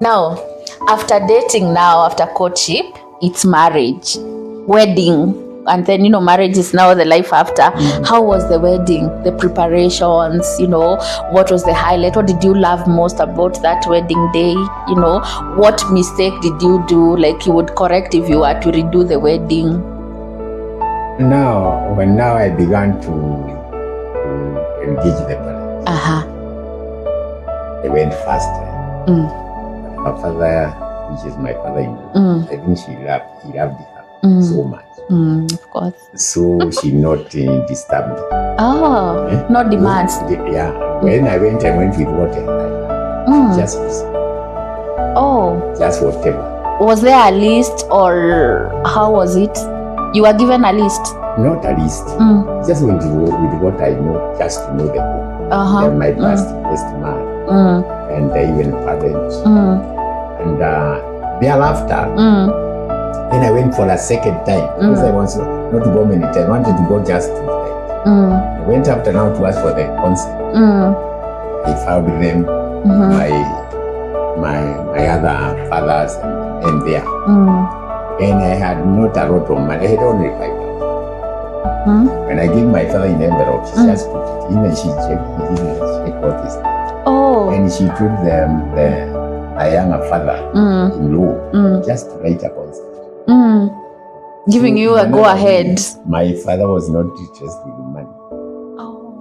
Now, after dating, now after courtship, it's marriage, wedding, and then marriage is now the life after. How was the wedding? The preparations, what was the highlight? What did you love most about that wedding day? What mistake did you do? Like you would correct if you were to redo the wedding? Now I began to engage the parents. I went faster. Her father, which is my father-in-law, I think he loved her so much. Of course. So she not disturbed me. Oh, not demands. Yeah. When I went with what I like. Just whatever. Was there a list or how was it? You were given a list? Not a list. Just went with what I know, just to know the book. They're my best man. And even parents. And thereafter, then I went for a second time because I wanted not to go many times. I wanted to go just to I went after now to ask for the consent. I found them, my other fathers and there. And I had not a lot of money. I had only 5,000. When I gave my father an envelope, she just put it in and she checked. He didn't check what is there. And she told them my younger father-in-law just to write a consent. Giving you a go ahead. My father was not interested in money.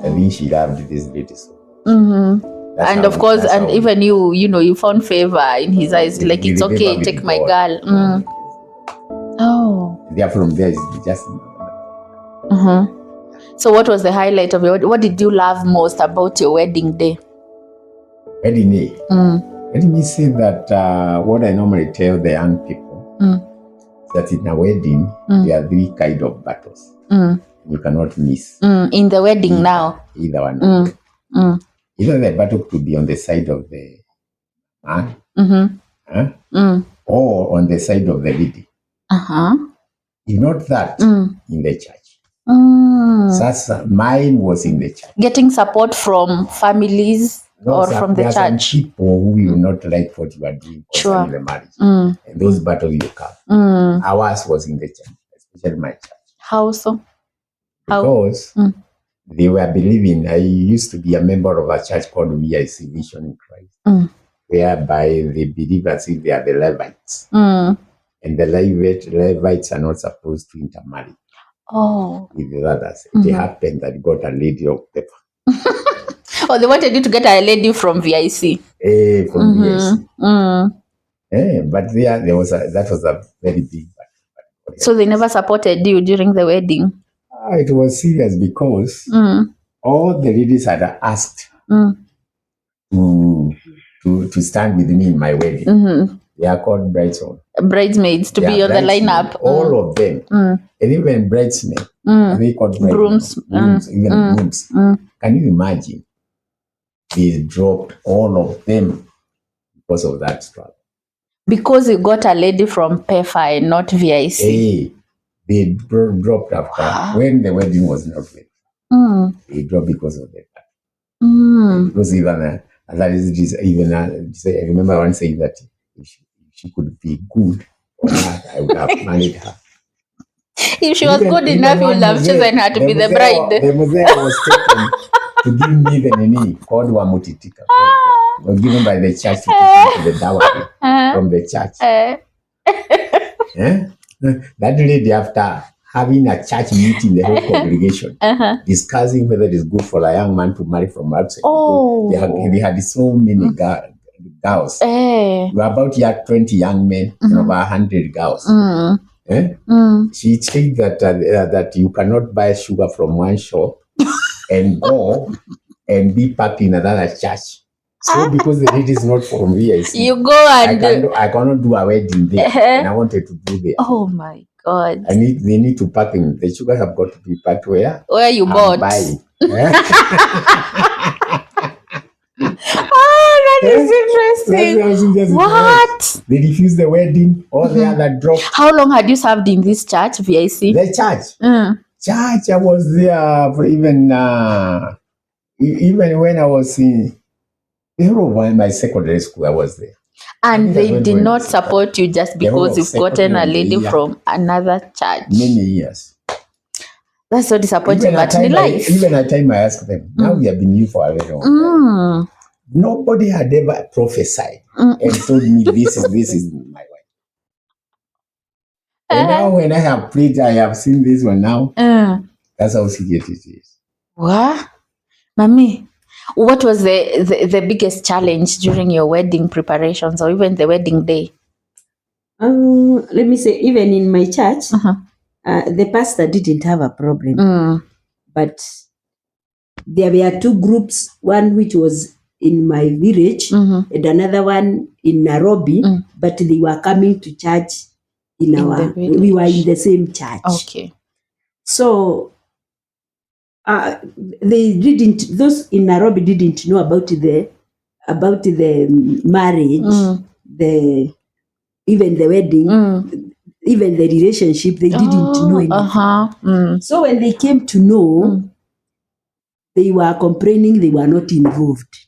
I think she loved this lady so. And of course, and even you found favor in his eyes. Like it's okay, take my girl. They're from there. It's just. So, what was the highlight of your? What did you love most about your wedding day? Wedding day. Let me say that what I normally tell the young people that in a wedding there are 3 kind of battles. You cannot miss. In the wedding now. Either one. Either the battle could be on the side of the man, or on the side of the lady. If not that, in the church. So mine was in the church. Getting support from families or from the church. There are some people who will not like what you are doing concerning the marriage. And those battles you come. Ours was in the church, especially my church. How so? Because they were believing. I used to be a member of a church called VIC, Vision in Christ, whereby the believers, they are the Levites. And the Levites are not supposed to intermarry with the others. It happened that got a lady of paper. They wanted you to get a lady from VIC. From VIC. But there was that was a very big battle. So they never supported you during the wedding? It was serious because all the ladies had asked to stand with me in my wedding. They are called bridesmaids to be on the lineup. All of them. And even bridesmaids. They called grooms. Grooms. Can you imagine? They dropped all of them because of that struggle. Because you got a lady from PEFA and not VIC. They dropped after when the wedding was not ready. They dropped because of that. Because even I remember one saying that if she could be good or not, I would have married her. If she was good enough, you would have chosen her to be the bride. The mosaic was taken to give me the name called Wamutitika. Was given by the church to the dowry from the church. That lady, after having a church meeting, the whole congregation, discussing whether it is good for a young man to marry from outside. They had so many girls. We were about 20 young men and over 100 girls. She said that you cannot buy sugar from one shop and go and be packed in another church. So because the lady is not from VIC, you go and I cannot do a wedding there, and I wanted to do there. Oh my God! They need to pack in. The sugar have got to be packed where you bought. Buying. That is interesting. What? They refused the wedding. All the other dropped. How long had you served in this church, VIC? The church. Church. I was there for even when I was in my secondary school. I was there. And I they went did for not it. support you just The whole because of you've gotten a second lady year. from another church. Many years. That's so disappointing, but in life. Even at time I asked them, now we have been new for a very long time. Nobody had ever prophesied and told me this is my wife. And now when I have prayed, I have seen this one now. That's how serious it is. What? Mommy, what was the biggest challenge during your wedding preparations or even the wedding day? Let me say, even in my church, the pastor didn't have a problem. But there were two groups, one which was in my village and another one in Nairobi, but they were coming to church we were in the same church. Okay. So those in Nairobi didn't know about the marriage, even the wedding, even the relationship, they didn't know anything. So when they came to know, they were complaining they were not involved.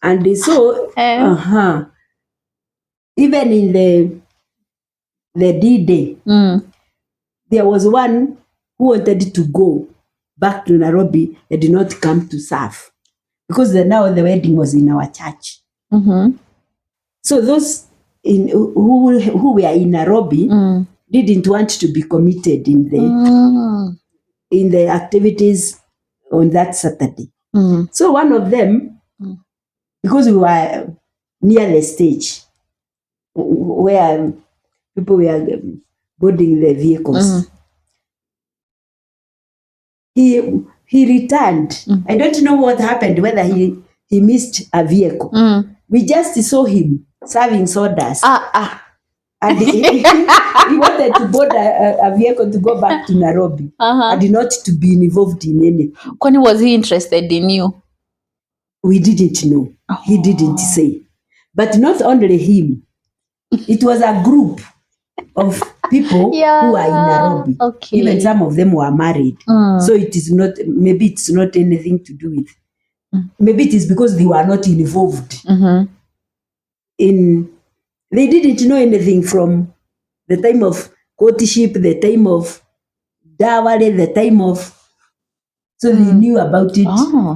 And so, even in the D-Day, there was one who wanted to go back to Nairobi and did not come to serve because now the wedding was in our church. So those who were in Nairobi didn't want to be committed in the activities on that Saturday. So one of them, because we were near the stage where people were boarding the vehicles, he returned. I don't know what happened, whether he missed a vehicle. We just saw him serving sodas. And he wanted to board a vehicle to go back to Nairobi and not to be involved in anything. Kwani was he interested in you? We didn't know. He didn't say. But not only him. It was a group of people who are in Nairobi. Okay. Even some of them were married. So it is not, maybe it's not anything to do with, maybe it is because they were not involved they didn't know anything from the time of courtship, the time of dowry, the time of, so they knew about it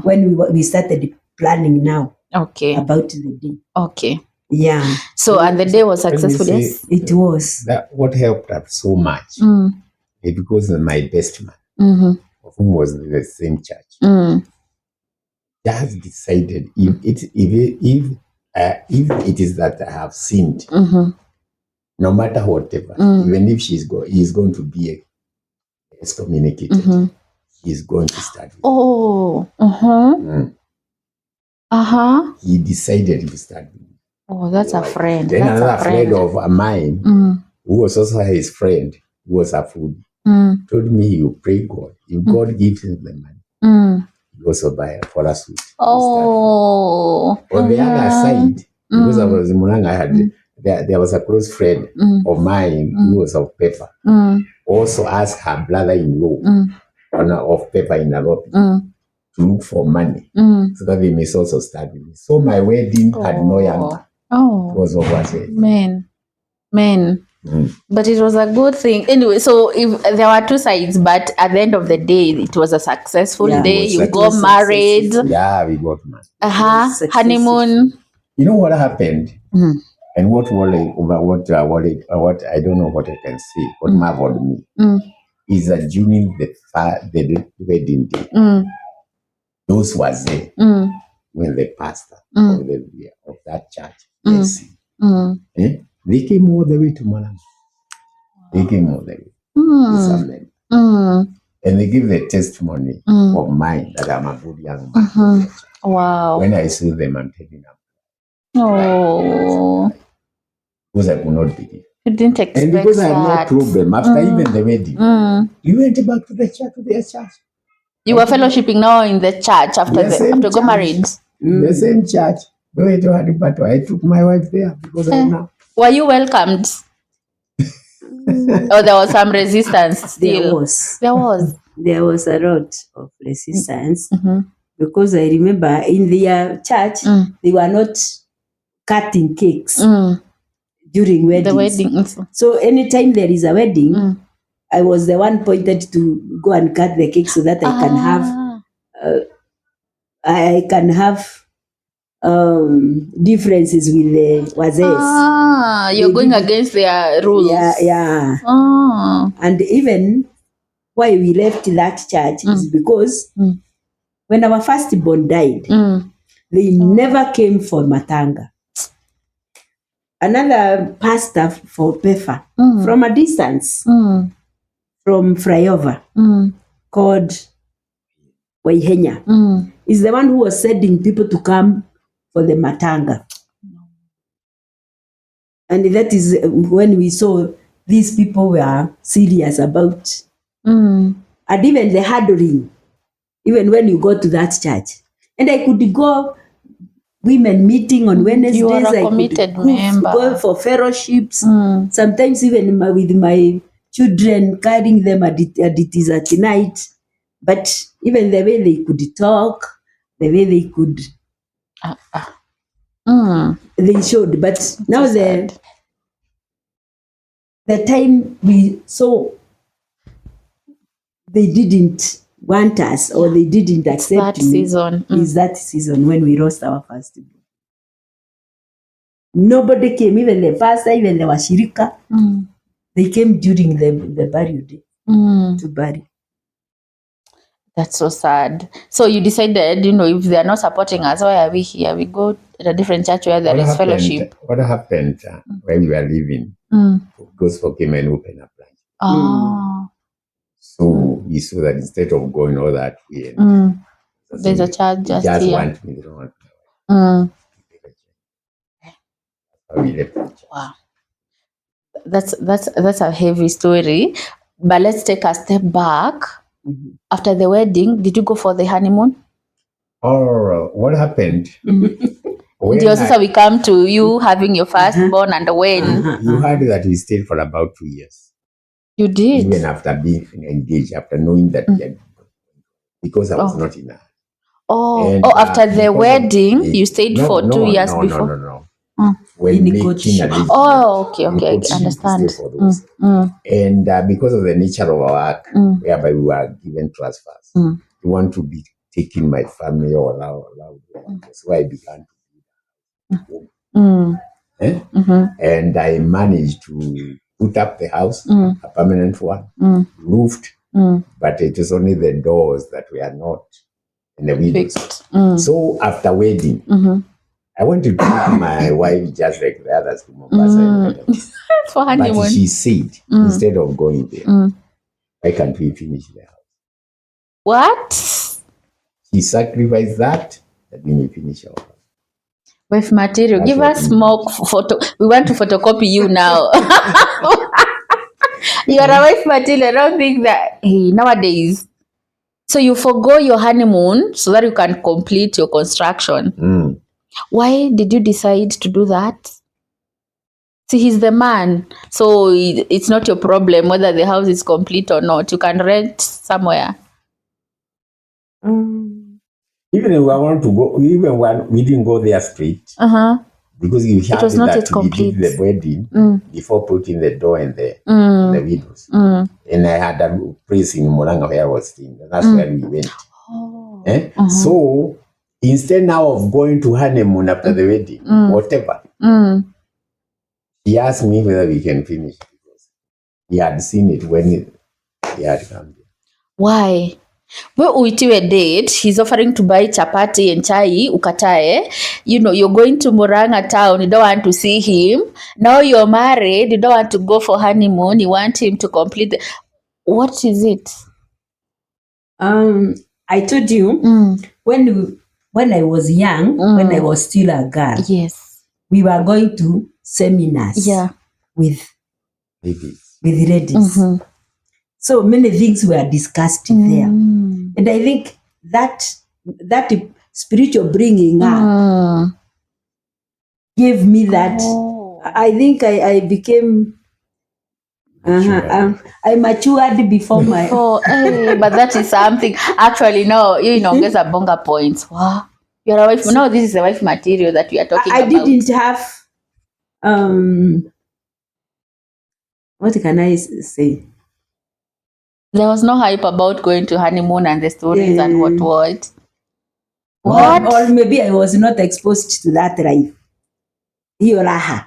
when we started planning now. Okay. About the day. Okay. Yeah. So, and the day was successful, yes? It was. That what helped us so much is because my best man, of whom was in the same church, just decided if it is that I have sinned, no matter whatever, even if he's going to be excommunicated, he's going to start. He decided to start. Oh, that's a friend. Then that's another a friend of mine, who was also his friend, who was a food, told me you pray God. If God gives him the money, he also buy for us. On the other side, because I was in Muranga, I had there was a close friend of mine who was of paper. Also asked her brother-in-law of paper in Nairobi to look for money so that they may also start with me. So my wedding had no young man. It was over. Man. But it was a good thing. Anyway, so if there were two sides, but at the end of the day, it was a successful day. You got married. Yeah, we got married. Honeymoon. You know what happened? And what I don't know what I can say, what marveled me is that during the wedding day, those was there when the pastor of that church, they came all the way to Malanga. They came all the way to and they give the testimony of mine that I'm a good young man. Wow. When I see them, I'm taking up. Oh. Because I could not believe. You didn't expect that. And because I had no problem, after even the wedding, you went back to the church, to their church. You were fellowshipping now in the church after got married? The same church. I took my wife there because I know. Were you welcomed? Oh, there was some resistance still. There was a lot of resistance because I remember in their church, they were not cutting cakes Mm. during weddings. The wedding. Also. So anytime there is a wedding, I was the one pointed to go and cut the cake so that I can have differences with the wazes. You're going against their rules. Yeah. Oh. And even why we left that church is because when our firstborn died, they never came for matanga. Another pastor for Pefa from a distance, from Flyover, called Waihenya, is the one who was sending people to come for the matanga. And that is when we saw these people were serious about, and even the huddling, even when you go to that church. And I could go women meeting on Wednesdays. You are a committed member. Go for fellowships. Sometimes even with my children, carrying them at night. But even the way they could talk, the way they could, they showed. But now the time we saw they didn't want us or they didn't accept that season. Is that season when we lost our firstborn. Nobody came, even the pastor, even the washirika. They came during the burial day to bury. That's so sad. So you decided, if they are not supporting us, why are we here? We go to a different church where there is fellowship. What happened when we were living? Gospel came and opened a branch. Oh. So we saw that instead of going all that way, there's a church just here. Want me, they don't want me. We left the church. Wow. That's a heavy story. But let's take a step back. After the wedding, did you go for the honeymoon? Or what happened? So we come to you having your firstborn and when? You heard that we stayed for about 2 years. You did? Even after being engaged, after knowing that we had, because I was not in a... after the wedding, you stayed for 2 years before? No. When making a living. Okay, I understand. And because of the nature of our work, whereby we were given transfers, we want to be taking my family or allow. So I began to do that. And I managed to put up the house, a permanent one, roofed, but it is only the doors that were not in the windows. So after wedding, I went to take my wife just like the others to Mombasa. For honeymoon. But she said, instead of going there, why can't we finish the house? What? She sacrificed that we may finish our house. With material. That's give us more photo. We want to photocopy you now. You are a wife material. I don't think that nowadays. So you forgo your honeymoon so that you can complete your construction. Why did you decide to do that? See, he's the man. So it's not your problem whether the house is complete or not. You can rent somewhere. Even if I want to go, even when we didn't go there straight. Because you had that to complete the wedding before putting the door and the windows. And I had a place in Moranga where I was staying. That's where we went. So instead now of going to honeymoon after the wedding, whatever, he asked me whether we can finish because he had seen it when he had come there. Why? Well, uitiwe date, he's offering to buy chapati and chai, ukatae. You're going to Murang'a town, you don't want to see him. Now you're married, you don't want to go for honeymoon, you want him to complete What is it? I told you, when I was young, when I was still a girl, yes, we were going to seminars with ladies. So many things were discussed there. And I think that spiritual bringing up gave me that. I think I became, I matured before my... but that is something. Actually, no, inaongeza bonga points. Wow. You're a wife. Now this is the wife material that we are talking I about. didn't have, what can I say? There was no hype about going to honeymoon and the stories and what. Or maybe I was not exposed to that life. Hiyo raha.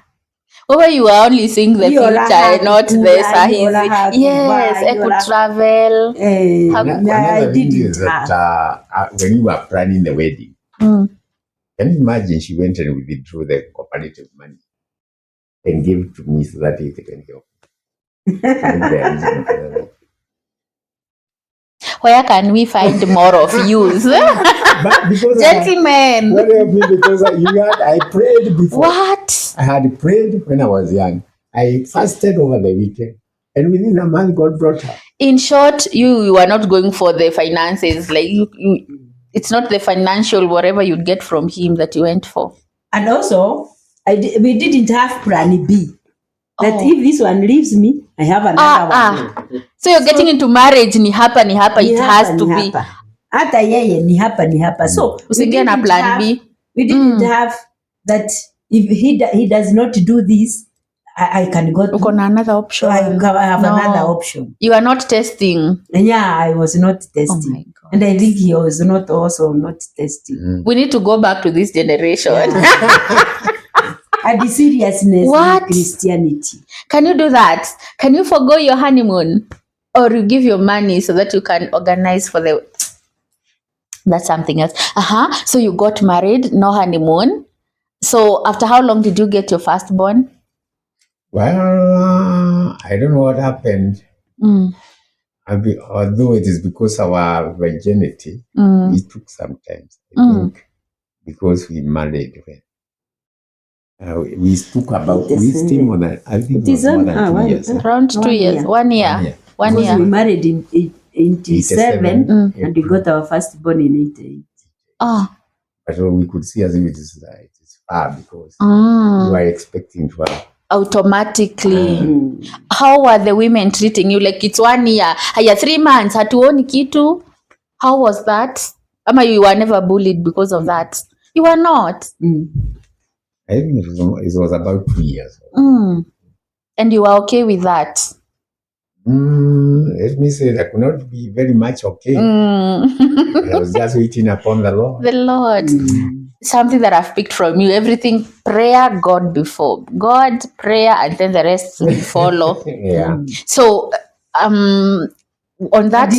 Or you are only seeing the Hiyo future, raha not the kukula, hiyo raha sahizi. Yes, kuvaa, I hiyo could raha- travel. I Another thing didn't is that have. when you were planning the wedding, Mm. can you imagine she went and withdrew the cooperative money and gave it to me so that it can help? Where can we find more of yous? But because Gentlemen. because I prayed before. What? I had prayed when I was young. I fasted over the weekend, and within a month, God brought her. In short, you are not going for the finances. Like you, it's not the financial whatever you'd get from him that you went for. And also, we didn't have plan B. That Oh. if this one leaves me, I have another one. So you're getting into marriage, ni hapa. Ni It hapa, has ni to be. hapa. Hata yeye ni hapa. So Usiingie na plan B. We didn't have that. If he does not do this, I can go to. Uko na another option. I have another option. You are not testing. Yeah, I was not testing. Oh my God. And I think he was not testing. We need to go back to this generation. Yeah. And the seriousness What? in Christianity. Can you do that? Can you forgo your honeymoon? Or you give your money so that you can organize for the... That's something else. So you got married, no honeymoon. So after how long did you get your firstborn? Well, I don't know what happened. Although it is because of our virginity, it took some time. I think because we married when. We took about, we still more than, I think it was more than 2 years. Around 2 years. 1 year. 1 Because year. we married in 87 and we got our firstborn in 88. Oh. But we could see as if it is far because we were expecting to have. Automatically. How were the women treating you? Like it's 1 year. Haya 3 months. Hatuoni kitu. How was that? Ama you were never bullied because of that? You were not. I think it was about 2 years. And you were okay with that? Let me say that I could not be very much okay. I was just waiting upon the Lord. The Lord. Something that I've picked from you. Everything, prayer, God before. God, prayer, and then the rest will follow. Yeah. So, on that,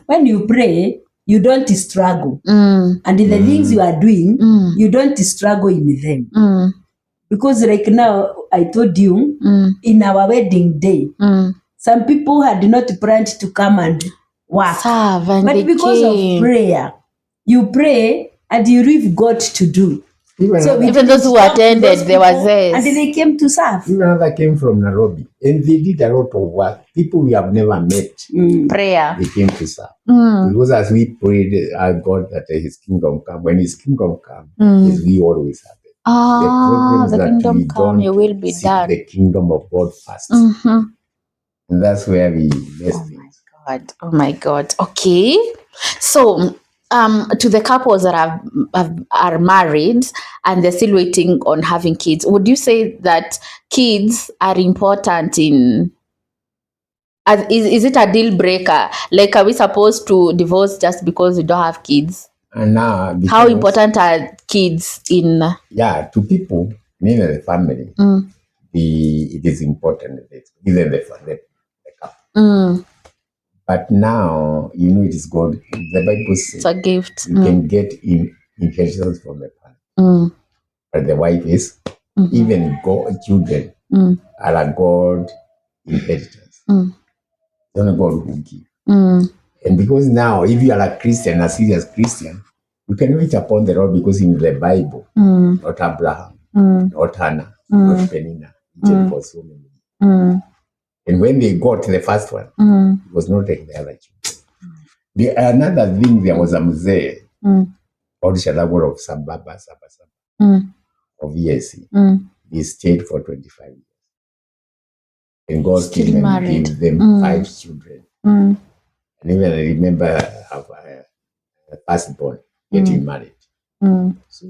when you pray, you don't struggle. And in the things you are doing, you don't struggle in them. Because like now, I told you, in our wedding day, some people had not planned to come and work. But because of prayer, you pray and you leave God to do. Even those who attended, they were there. And they came to serve. Even another came from Nairobi. And they did a lot of work. People we have never met. Prayer. They came to serve. Because as we prayed, God that his kingdom come. When his kingdom come, as we always have it. The programs the that kingdom we come, don't you will be seek done. the kingdom of God first. And that's where we mess things. Oh my God. Okay. So, to the couples that are married and they're still waiting on having kids, would you say that kids are important in... Is it a deal breaker? Like, are we supposed to divorce just because we don't have kids? And now, how important are kids in... to people, meaning the family, it is important, even the couple. But now, it is God. The Bible says it's a gift. You can get inheritance from the parent. But the wife is, even God, children are a God inheritance. It's only God who gives. And because now, if you are a Christian, a serious Christian, you can wait upon the Lord because in the Bible, not Abraham, not Hannah, not Penina, it was so many. And when they got the first one, it was not like the other children. Another thing, there was a mzee called Shalagor of Sambaba, of ESC. He stayed for 25 years. And God Still came and married. gave them 5 children. And even I remember a firstborn getting married. So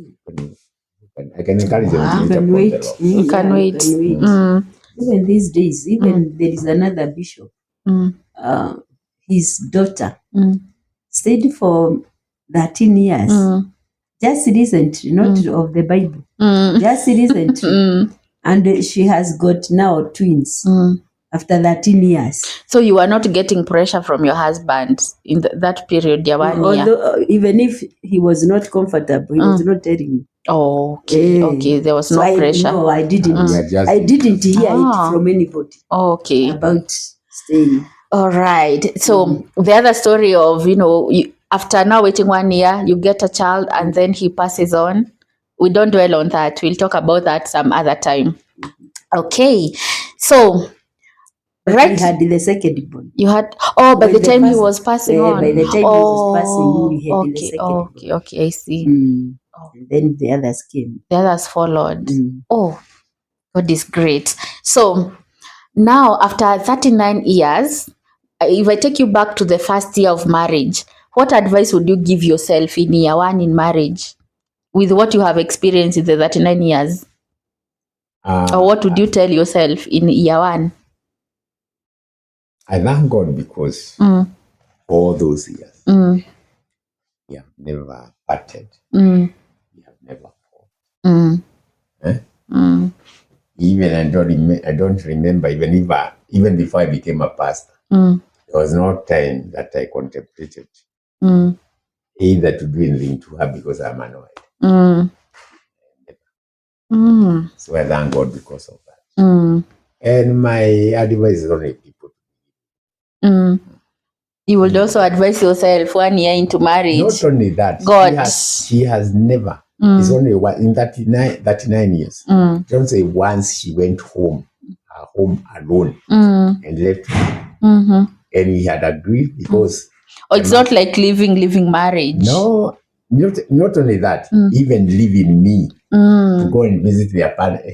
I can encourage them to You wait can upon wait. the Lord. You can wait. You can wait. Mm. Even these days, even there is another bishop. Mm. His daughter Mm. stayed for 13 years. Mm. Just recently, not of the Bible. Mm. Just recently. Mm. And she has got now twins after 13 years. So you are not getting pressure from your husband in that period, yeah, 1 year. Although, even if he was not comfortable, he was not telling me. Oh, okay, okay. There was So no pressure. No, I didn't. We are just I didn't hear Ah. it from anybody Okay. about staying. All right. So the other story of, after now waiting 1 year, you get a child and then he passes on. We don't dwell on that. We'll talk about that some other time. Okay. So, But right. we had the second born. You had, by When the the time he first- was passing on. By the time he was passing, we had the Okay, second born. okay, I see. And then the others came. The others followed. Mm. Oh, God is great. So now, after 39 years, if I take you back to the first year of marriage, what advice would you give yourself in year 1 in marriage with what you have experienced in the 39 years? Or what would you tell yourself in year 1? I thank God because all those years, we have never parted. We have never fought. Even I don't remember even before I became a pastor, there was no time that I contemplated either to do anything to her because I'm annoyed. So I thank God because of that. And my advice is only people. You would also advise yourself 1 year into marriage. Not only that, God. she has never. It's only in 39 years. Don't say once she went home alone and left me. And we had agreed because. It's not like living marriage. No, not only that, even leaving me to go and visit her parents.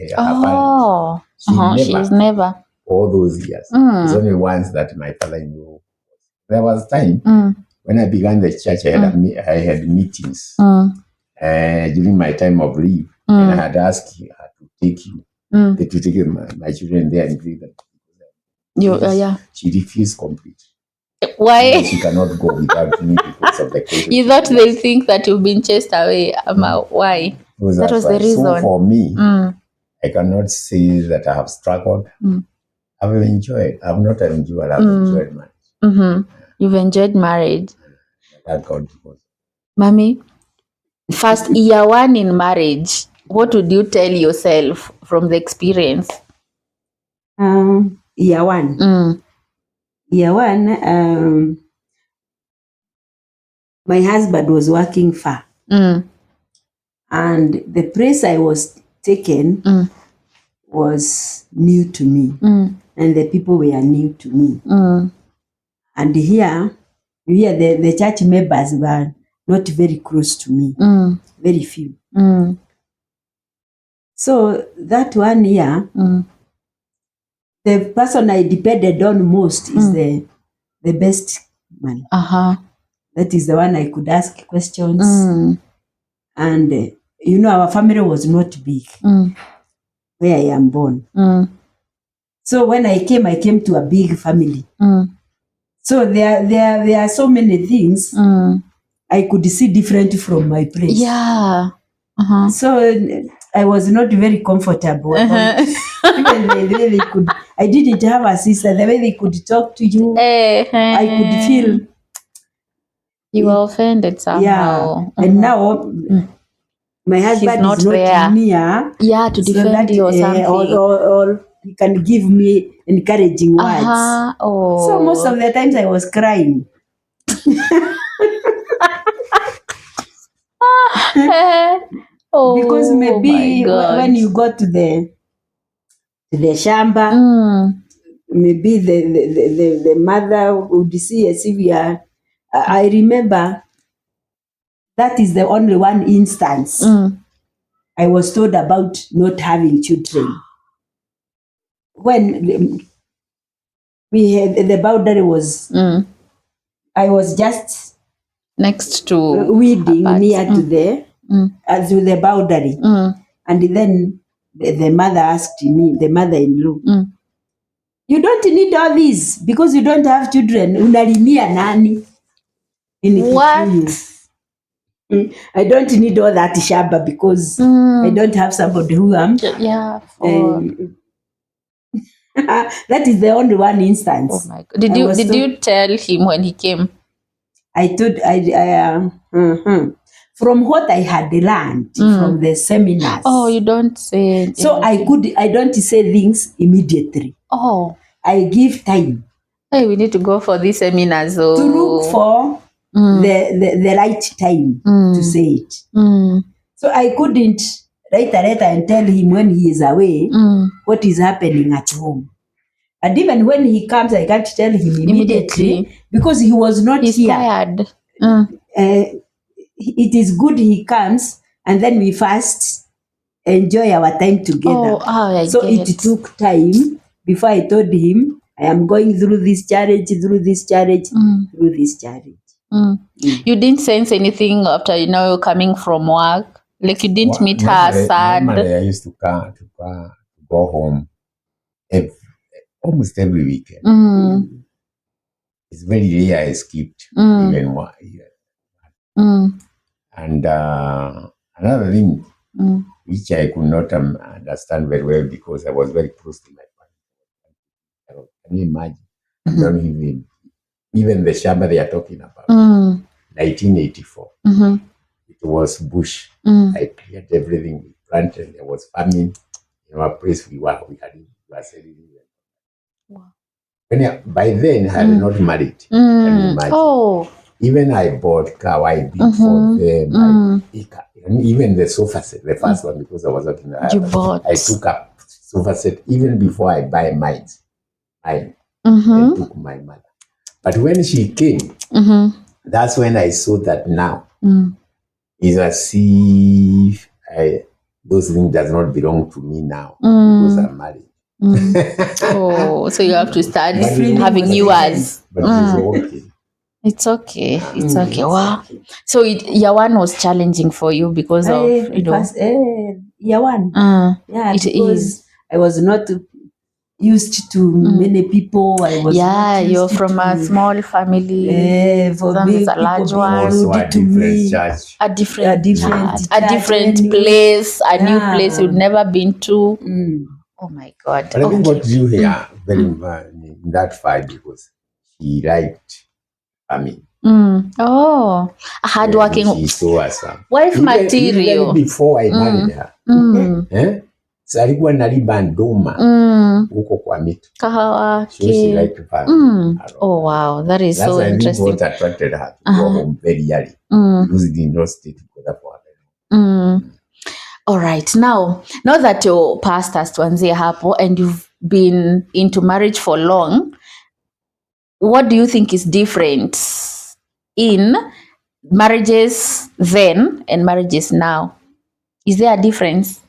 She's never. All those years. It's only once that my father-in-law. There was time when I began the church, I had meetings during my time of leave, and I had asked her to take my children there and bring them. She refused completely. Why? She cannot go without me because of the case. You thought they think that you've been chased away. Why? That was the reason. So for me, I cannot say that I have struggled. I've enjoyed. I've not enjoyed. I've enjoyed marriage. You've enjoyed marriage. That God was. Mommy, first year 1 in marriage, what would you tell yourself from the experience? Year 1. Year 1, my husband was working far. And the place I was taken was new to me. And the people were new to me. And here the church members were not very close to me. Very few. So that 1 year, the person I depended on most is the best man. That is the one I could ask questions. And our family was not big where I am born. So when I came to a big family. So there are so many things I could see different from my place. Yeah. So I was not very comfortable. Even the way they could, I didn't have a sister. The way they could talk to you, I could feel you were offended somehow. Yeah. And now my husband not is not there. near. Yeah, to defend you or something. Or he can give me encouraging words. So most of the times I was crying. Because maybe when you go to the shamba, maybe the mother would see as if we are. I remember that is the only one instance I was told about not having children. When we had the boundary was, I was just next to weeding near to the as with the boundary. And then the mother asked me, the mother-in-law, you don't need all this because you don't have children. Unalimia nani? What? I don't need all that shamba because I don't have somebody who am. Yeah. That is the only one instance. Oh my God. Did you tell him when he came? I told from what I had learned from the seminars. Oh, you don't say. So anything. I don't say things immediately. Oh. I give time. Hey, we need to go for these seminars. To look for the right time to say it. So I couldn't write a letter and tell him when he is away what is happening at home. And even when he comes, I can't tell him immediately because he was not He's here. Tired. It is good he comes and then we first enjoy our time together. So it took time before I told him, I am going through this challenge. You didn't sense anything after, coming from work? Like you didn't meet her sad? Normally I used to go home almost every weekend. It's very rare I skipped even 1 year. And another thing which I could not understand very well because I was very close to my family. Can you imagine? I don't even the shamba they are talking about. 1984. It was bush. I cleared everything, we planted, there was farming. In our place we were selling. Wow. By then I had not married. Can you imagine? Even I bought car, I bid for them. Even the sofa set, the first one, because I was working there. I took a sofa set even before I buy mine. I took my mother. But when she came, that's when I saw that now is as if those things does not belong to me now because I'm married. So you have to start having yours. But it's okay. It's okay. It's okay. Wow. So year one was challenging for you because of year one. Yeah, it because is. I was not used to many people. I was you're from a small family. For big a large one. Also a different church. A different place, a new place you've never been to. Oh my God. But I think what you hear very much in that fight because he liked farming. A hardworking she saw us wife material. Even before I married her. So alikuwa nalima ndoma huko kwa mito. Kahawa. So she liked farming. Oh wow, that is so interesting. That's what attracted her to go home very early because it did not stay together for her. All right, now that your past has tuanzia hapo and you've been into marriage for long, what do you think is different in marriages then and marriages now? Is there a difference?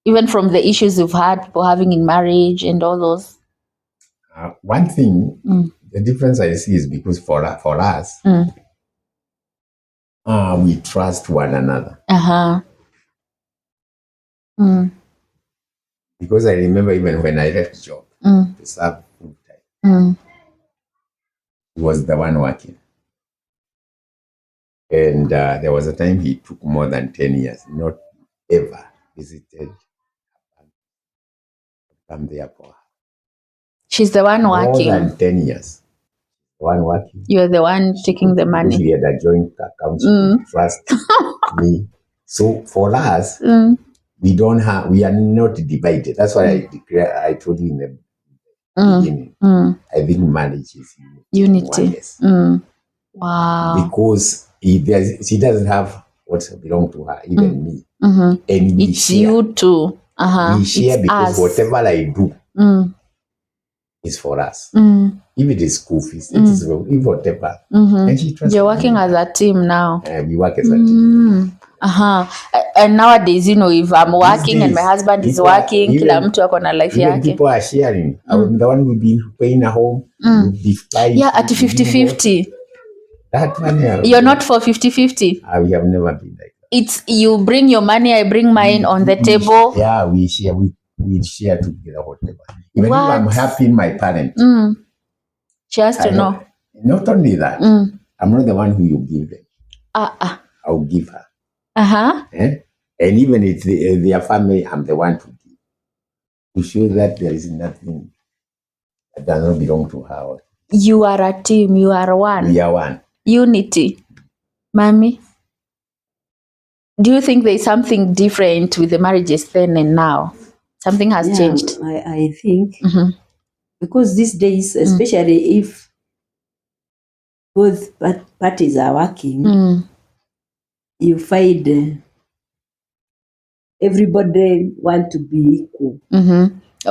Even from the issues you've had, people having in marriage and all those? One thing, the difference I see is because for us, we trust one another. Because I remember even when I left job to serve full time, he was the one working. And there was a time he took more than 10 years, not ever visited. Come there for her. She's the one working. More than 10 years. The one working. You're the one taking the money. We had a joint account. Trust me. So for us, we are not divided. That's why I told you in the beginning. I think marriage is unity. Wow. Because she doesn't have what belongs to her, even me. And it's you too. We share it's because us. whatever I do is for us. If it is school fees, it is whatever. And she trusts You're working as a team now. We work as a team. And nowadays, if I'm working and my husband is working, kila mtu ako na life yake. People are sharing. The one will be paying a home. Will be at 50-50. That one. You're not for 50-50? We have never been like that. it's you bring your money, I bring mine on the table. Yeah, we share together whatever. Even if I'm What? helping my parent, She has to know. not only that, I'm not the one who you give them. I'll give her. And even if their family, I'm the one to give. To show that there is nothing that does not belong to her. You are a team. You are one. We are one. Unity. Mommy, do you think there's something different with the marriages then and now? Something has changed. I think because these days, especially if both parties are working, you find everybody want to be equal.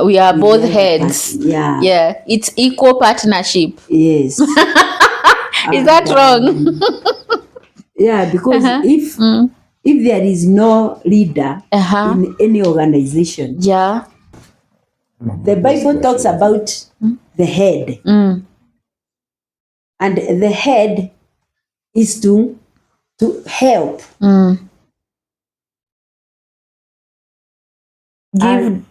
We are both heads. Yeah. It's equal partnership. Yes. Is that wrong? Yeah, because if there is no leader in any organization, the Bible talks about the head, and the head is to help. Give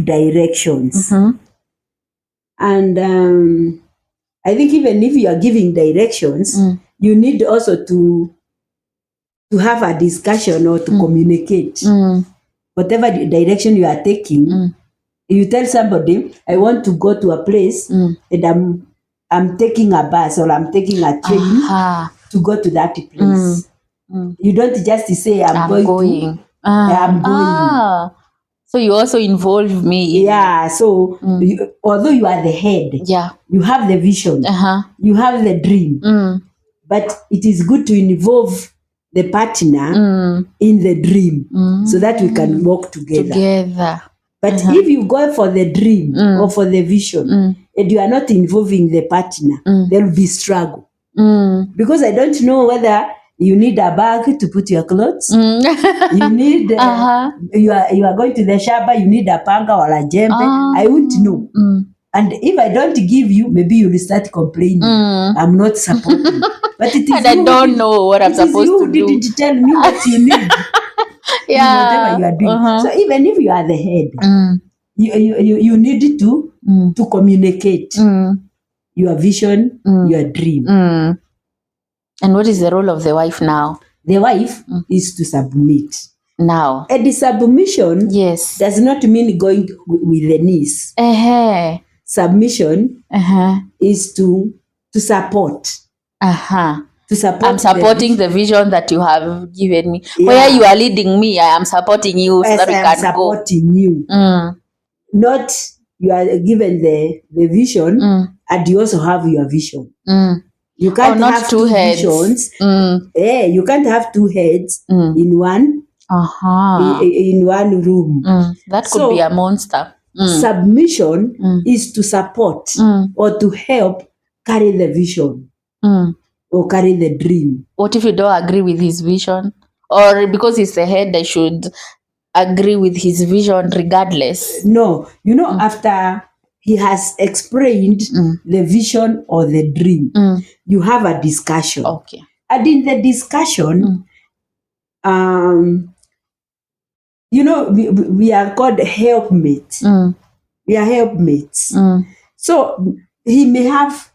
directions. And I think even if you are giving directions, you need also to have a discussion or to communicate. Whatever direction you are taking, you tell somebody, I want to go to a place and I'm taking a bus or I'm taking a train to go to that place. You don't just say I'm going. So you also involve me. So although you are the head, you have the vision, you have the dream, but it is good to involve the partner in the dream so that we can work together. But if you go for the dream or for the vision and you are not involving the partner, there will be struggle. Because I don't know whether you need a bag to put your clothes. You need, you are going to the shaba, you need a panga or a jembe. I wouldn't know. And if I don't give you, maybe you will start complaining. I'm not supporting. But it is and I don't know what I'm supposed to do. You didn't tell me what you need. Whatever you are doing. So even if you are the head, you need to communicate your vision, your dream. And what is the role of the wife now? The wife is to submit. Now. And the submission does not mean going with the knees. Submission is to support. To support. I'm supporting the vision that you have given me. Where you are leading me, I am supporting you so that we can supporting you. Not you are given the vision and you also have your vision. You can't have two visions. You can't have two heads in one in one room. That could be a monster. Submission is to support or to help carry the vision or carry the dream. What if you don't agree with his vision? Or because he's the head, I should agree with his vision regardless? No. After he has explained the vision or the dream, you have a discussion. Okay. And in the discussion, we are called helpmates. We are helpmates. So he may have,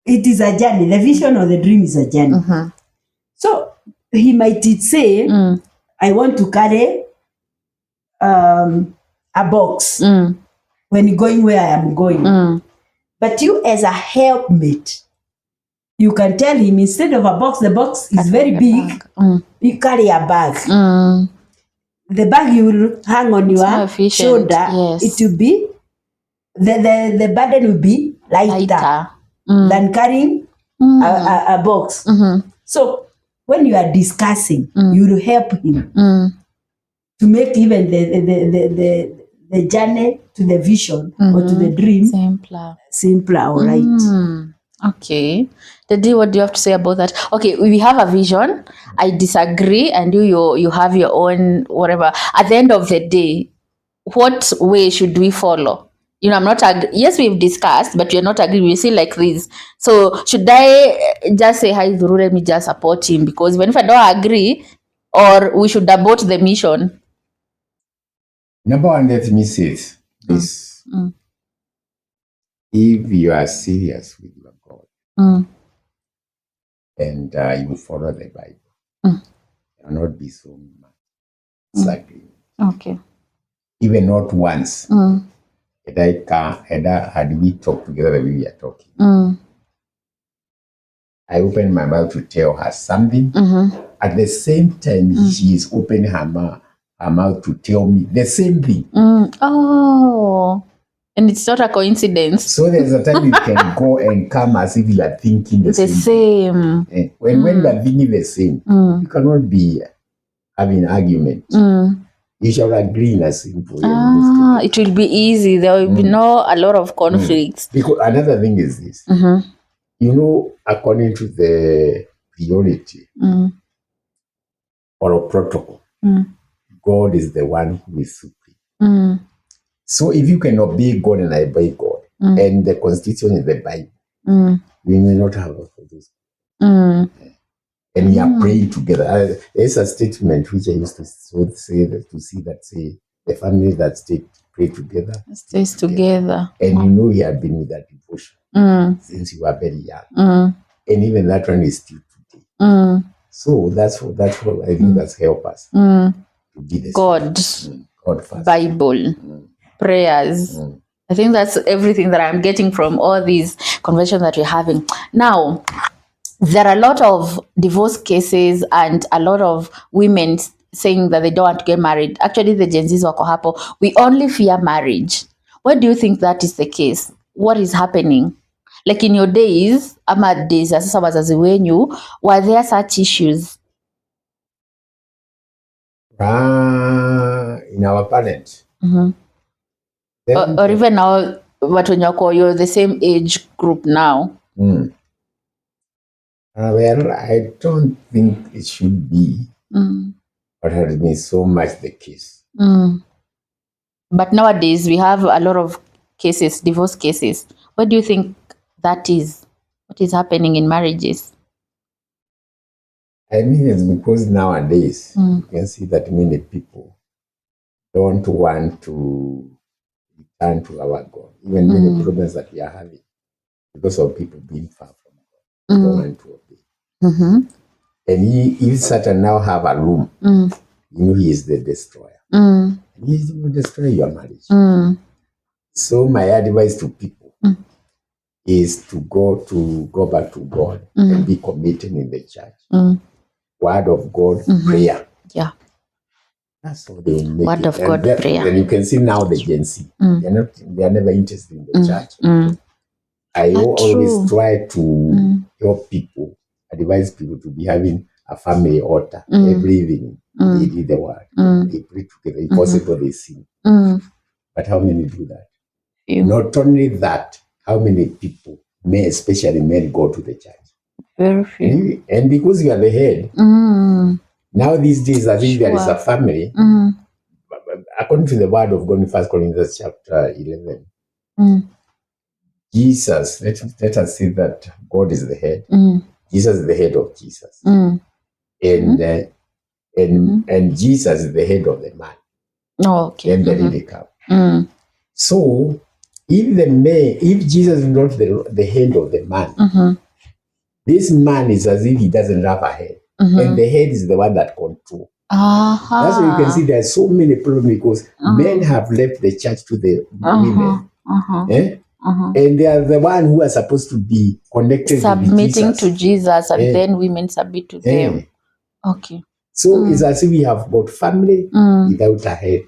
it is a journey. The vision or the dream is a journey. So he might say, I want to carry a box when going where I am going. But you as a helpmate, you can tell him instead of a box, the box is very big, you carry a bag. The bag you will hang on your shoulder. It will be, the burden will be lighter than carrying a box. So when you are discussing, you will help him to make even the journey to the vision or to the dream simpler, all right. Okay. Daddy, what do you have to say about that? Okay, we have a vision. I disagree, and you have your own whatever. At the end of the day, what way should we follow? You know, I'm not yes, we've discussed, but you're not agreeing. We see like this. So should I just say, hi Dhuru, let me just support him? Because even if I don't agree, or we should abort the mission? Number one, let me say this. If you are serious with your God and you follow the Bible, you will not be so much disagreeing. Okay. Even not once. Had we talked together the way we are talking. I opened my mouth to tell her something. At the same time, she is opening her mouth to tell me the same thing. Oh, and it's not a coincidence. So there's a time you can go and come as if you are thinking the same. When you are thinking the same, you cannot be having argument. You shall agree in a simple way. It will be easy. There will be a lot of conflicts. Because another thing is this. You know, according to the priority or a protocol, God is the one who is supreme. So if you can obey God and I obey God, and the Constitution is the Bible, we may not have a this. And we are praying together. There's a statement which I used to say the family that pray together stays together. And you know, he had been with that devotion since you were very young. And even that one is still today. So that's what I think that's help us to be the God first. Bible, prayers. I think that's everything that I'm getting from all these conversations that we're having. Now, there are a lot of divorce cases and a lot of women saying that they don't want to get married. Actually, the Gen Zs wako hapo. We only fear marriage. Why do you think that is the case? What is happening? Like in your days, ama days, sasa wazazi wenyu, were there such issues? In our parents. Or even now, you're the same age group now. Well, I don't think it should be, but it has been so much the case. But nowadays, we have a lot of cases, divorce cases. What do you think that is? What is happening in marriages? I mean, it's because nowadays, you can see that many people don't want to return to our God. Even many problems that we are having because of people being far from God. Don't want to obey. And if Satan now have a room, you know he is the destroyer. He will destroy your marriage. So my advice to people is to go back to God and be committed in the church. Word of God, prayer. Yeah. That's how they will make Word it. of God, prayer. And you can see now the Gen Z. They are never interested in the church. I always try to help people, advise people to be having a family altar every evening. They read the word. They pray together. If possible, they sing. But how many do that? Not only that, how many people, men, especially men, go to the church? Very few. And because you are the head, now these days, I think there is a family. According to the word of God in 1 Corinthians chapter 11, Jesus, let us see that God is the head. Jesus is the head of Jesus. And Jesus is the head of the man. Okay. Then the lady come. So if Jesus is not the head of the man, this man is as if he doesn't have a head. And the head is the one that controls. That's why you can see there are so many problems because men have left the church to the women. And they are the one who are supposed to be connected submitting to Jesus, and then women submit to them. Okay. So it's as if we have got family without a head.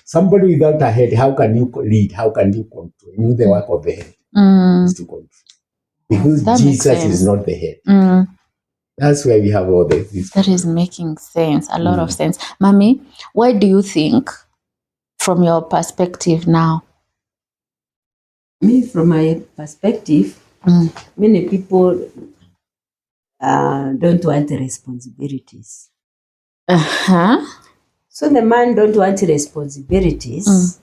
Somebody without a head, how can you lead? How can you control? You know, the work of the head is to control. Because that Jesus is not the head. That's why we have all this. That is making sense, a lot of sense. Mommy, why do you think, from your perspective now? Me, from my perspective, many people don't want responsibilities. So the man don't want responsibilities.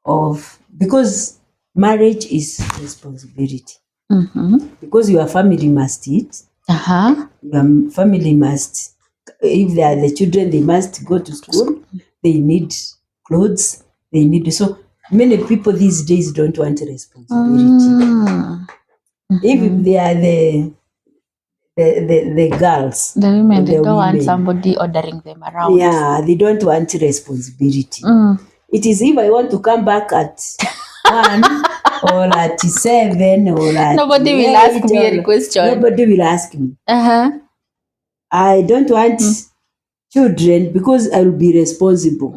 of, because marriage is responsibility. Mm-hmm. Because your family must eat. Uh-huh. Your family must, if they are the children, they must go to school. They need clothes. They need, so many people these days don't want responsibility. If they are the girls, The women, they the don't want women, somebody ordering them around. yeah, they don't want responsibility. It is if I want to come back at 1 or at 7 or at Nobody will 8 ask me or- any question. Nobody will ask me. Uh-huh. I don't want children because I will be responsible.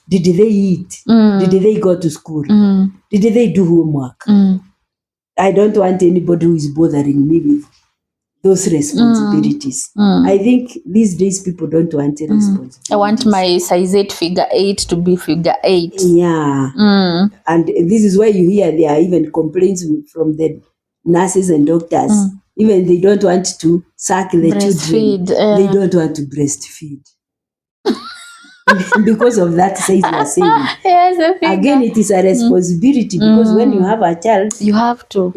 Did they eat? Did they go to school? Did they do homework? I don't want anybody who is bothering me with those responsibilities. I think these days people don't want responsibilities. I want my size 8 figure 8 to be figure 8. Yeah. And this is why you hear there are even complaints from the nurses and doctors. Even they don't want to suck the Breastfeed, children. They don't want to breastfeed. Because of that size you are saying. Yes, I think Again, it is a responsibility because when you have a child, you have to.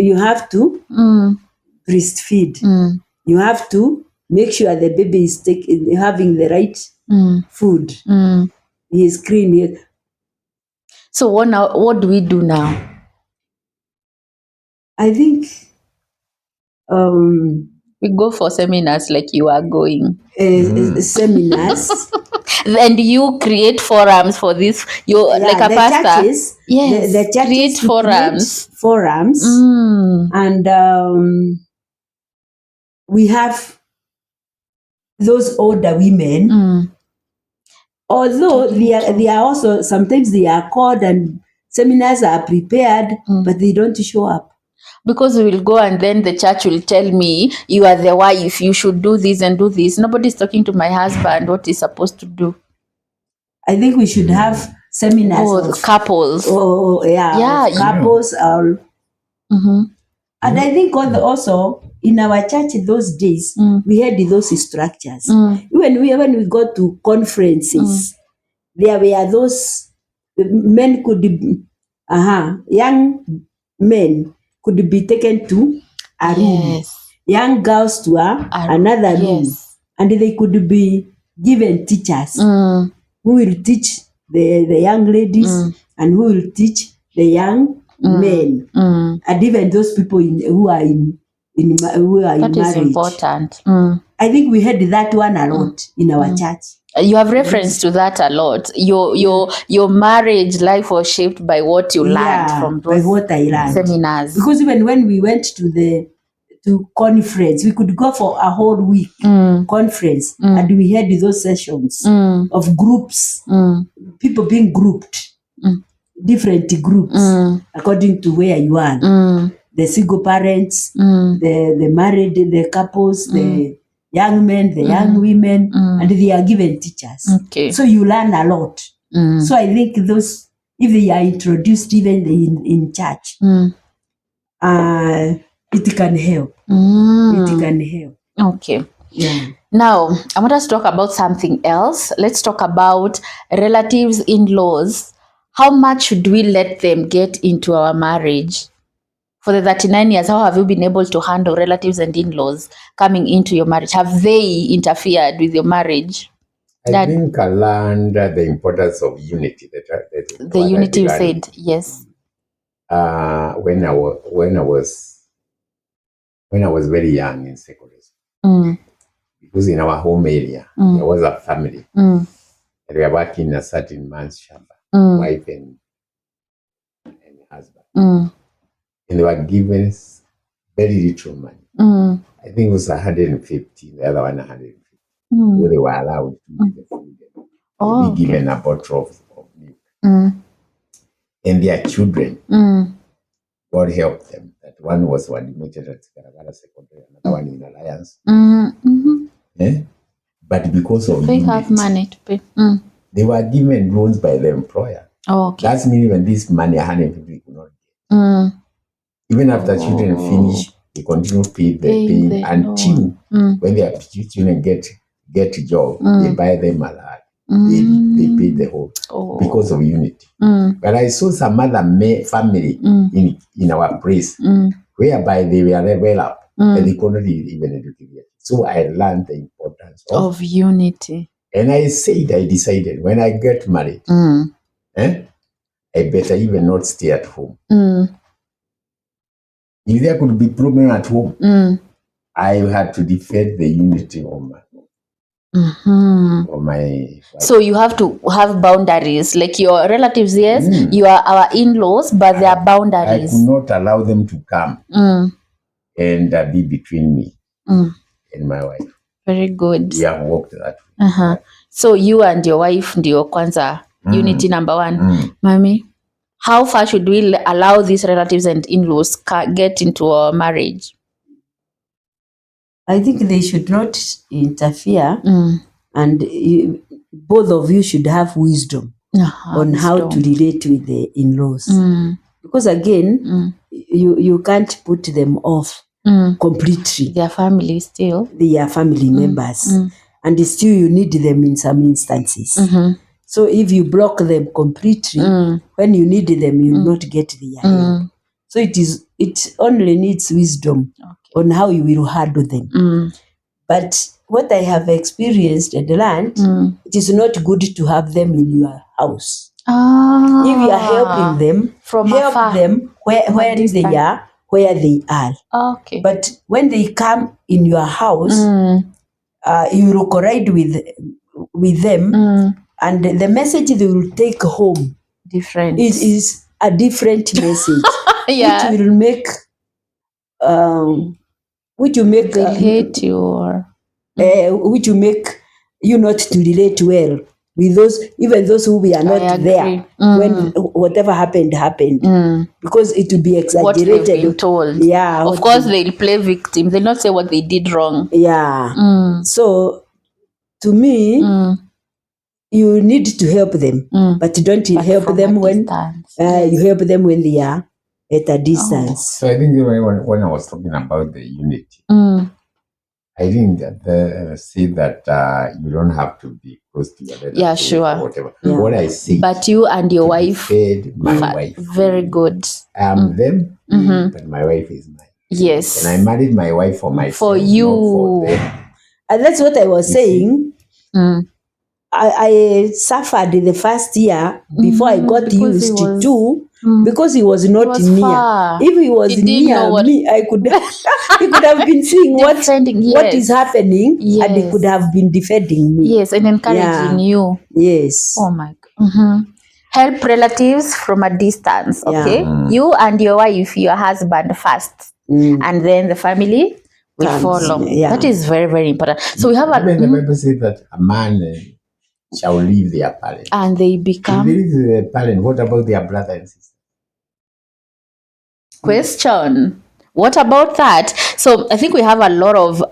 Breastfeed. You have to make sure the baby is having the right food. He is clean. So what do we do now? I think we go for seminars like you are going. Seminars. And you create forums for this. Like a pastor. Churches, yes, the churches create forums. And we have those older women. Although they are also, sometimes they are called and seminars are prepared, but they don't show up. Because we will go and then the church will tell me, you are the wife, you should do this and do this. Nobody's talking to my husband what he's supposed to do. I think we should have seminars of couples. Couples. And I think also in our church in those days, we had those structures. When we go to conferences, there were those men young men could be taken to a room, young girls to another room, and they could be given teachers who will teach the young ladies and who will teach the young men, and even those people who are in that marriage. Is important. I think we had that one a lot in our church. You have reference to that a lot. Your marriage life was shaped by what you learned from those by what I learned. Seminars. Because even when we went to conference, we could go for a whole week conference, and we had those sessions of groups, people being grouped, different groups according to where you are. The single parents, the married, the couples, the young men, the young women, and they are given teachers. Okay. So you learn a lot. So I think those, if they are introduced even in church, it can help. It can help. Okay. Yeah. Now, I want us to talk about something else. Let's talk about relatives, in-laws. How much should we let them get into our marriage? For the 39 years, how have you been able to handle relatives and in-laws coming into your marriage? Have they interfered with your marriage? I think I learned the importance of unity. The unity you said, yes. When I was very young in secondary school, because in our home area there was a family that were working in a certain man's shamba, wife and husband, and they were given very little money. I think it was 150, the other one 150. So they were allowed to eat the food and be given a bottle of milk. And their children, God helped them. That one was admitted at Karagara Secondary, another one in Alliance. But because of they have money to pay. They were given loans by the employer. That's meaning when this money 150 could not get. Even after children finish, they continue to pay the until when their children get a job, they buy them a lot. They paid the whole because of unity. But I saw some other family in our place whereby they were well up and they could not even educate. So I learned the importance of unity. And I decided when I get married, I better even not stay at home. If there could be problem at home, I had to defend the unity of my So you have to have boundaries, like your relatives, yes, you are our in-laws, but there are boundaries. I could not allow them to come and be between me and my wife. Very good. We have worked that way. So you and your wife ndio kwanza unity number one. Mommy, how far should we allow these relatives and in-laws get into our marriage? I think they should not interfere, and both of you should have wisdom on how to relate with the in-laws. Because again, you can't put them off completely. Their family still. They are family members. And still you need them in some instances. So if you block them completely, when you need them, you will not get their help. So it only needs wisdom on how you will handle them. But what I have experienced and learned, it is not good to have them in your house. If you are helping them, from help afar. them where they are. Okay. But when they come in your house, you will collide with them, and the message they will take home different. It is a different message, yeah. which will make they hate you, or which will make you not to relate well with those who we are not there when whatever happened, because it will be exaggerated. What they've been told. Yeah. Of course, they'll play victim. They'll not say what they did wrong. Yeah. So, to me, you need to help them, but don't help them when you help them when they are at a distance. So I think when I was talking about the unity, I didn't say that you don't have to be close to your relative. Yeah, sure. Or whatever. Yeah. What I say. But you and your wife. Fed my wife. Very good. I am them, but my wife is mine. Yes. And I married my wife for myself. For you. Not for them. And that's what I was saying. I suffered the first year before I got used to, because he was not near. Far. If he was near me, I could he could have been seeing what is happening, and he could have been defending me. Yes, and encouraging you. Yes. Oh my God. Help relatives from a distance. Okay, you and your wife, your husband first, and then the family will follow. Yeah. That is very, very important. So we have the Bible says that a man shall leave their parents. And they become. If they leave their parents, what about their brother and sister? Question. What about that? So I think we have a lot of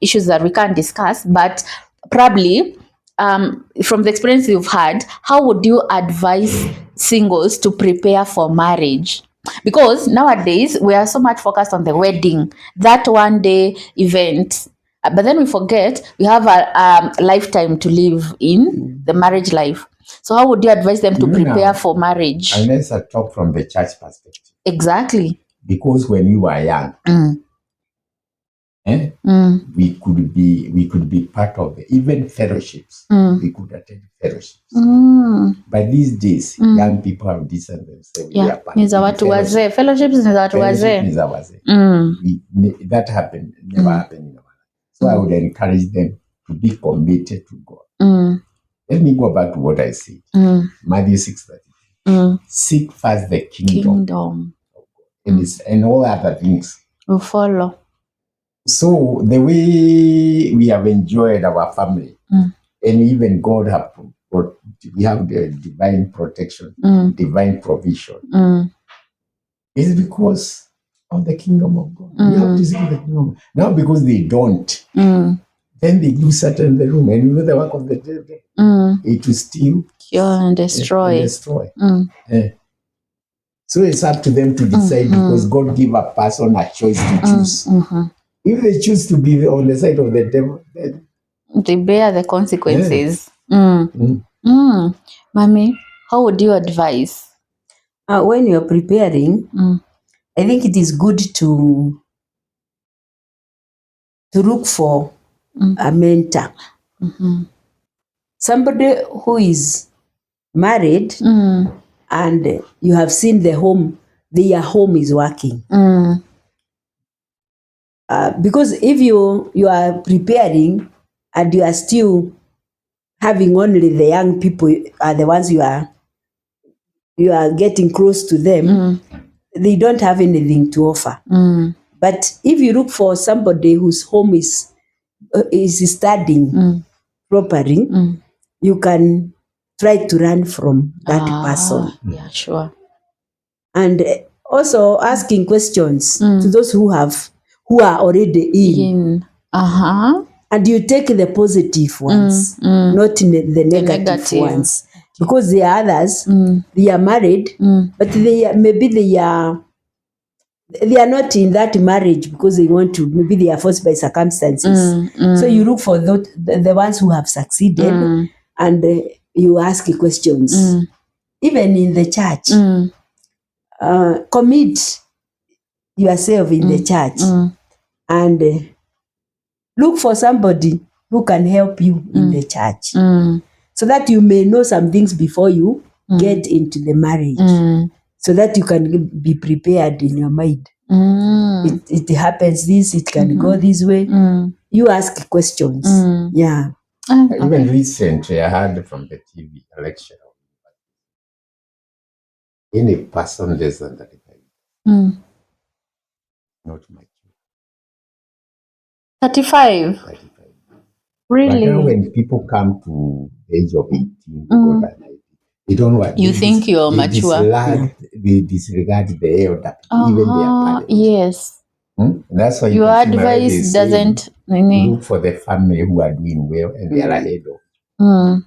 issues that we can't discuss, but probably from the experience you've had, how would you advise singles to prepare for marriage? Because nowadays we are so much focused on the wedding, that one day event. But then we forget we have a lifetime to live in the marriage life. So how would you advise them to prepare for marriage? Unless I talk from the church perspective. Exactly. Because when you were young, we could be part of even fellowships. We could attend fellowships. But these days, young people have decided themselves. Yeah, fellowships is watu wazee. That happened, never happened in our life. So I would encourage them to be committed to God. Let me go back to what I said. Matthew 6:30. Seek first the kingdom. And all other things will follow. So the way we have enjoyed our family, and even God we have the divine protection, divine provision, is because of the kingdom of God. We have to seek the kingdom. Now because they don't, then they do certain the room, and you know the work of the devil, it will steal, kill, and destroy. So it's up to them to decide, because God give a person a choice to choose. If they choose to be on the side of the devil, then they bear the consequences. Mommy, how would you advise? When you're preparing, I think it is good to look for a mentor. Somebody who is married and you have seen their home is working. Because if you are preparing and you are still having only the young people are the ones you are getting close to them, they don't have anything to offer. But if you look for somebody whose home is studying properly, you can try to learn from that person. Yeah, sure. And also asking questions to those who are already in. And you take the positive ones, not the negative ones. Because the others, they are married, but they are not in that marriage because they want to, maybe they are forced by circumstances. So you look for the ones who have succeeded and you ask questions. Even in the church, commit yourself in the church and look for somebody who can help you in the church so that you may know some things before you get into the marriage, so that you can be prepared in your mind. It happens this, it can go this way. You ask questions. Yeah. Even recently, I heard from the TV lecture, any person less than 35, not much. 35? 35. Really? But now when people come to the age of 18, they go by 90, they don't want. You think you're mature? They disregard the elder, even their parents. Yes. And that's why your advice doesn't look for the family who are doing well and they are ahead of.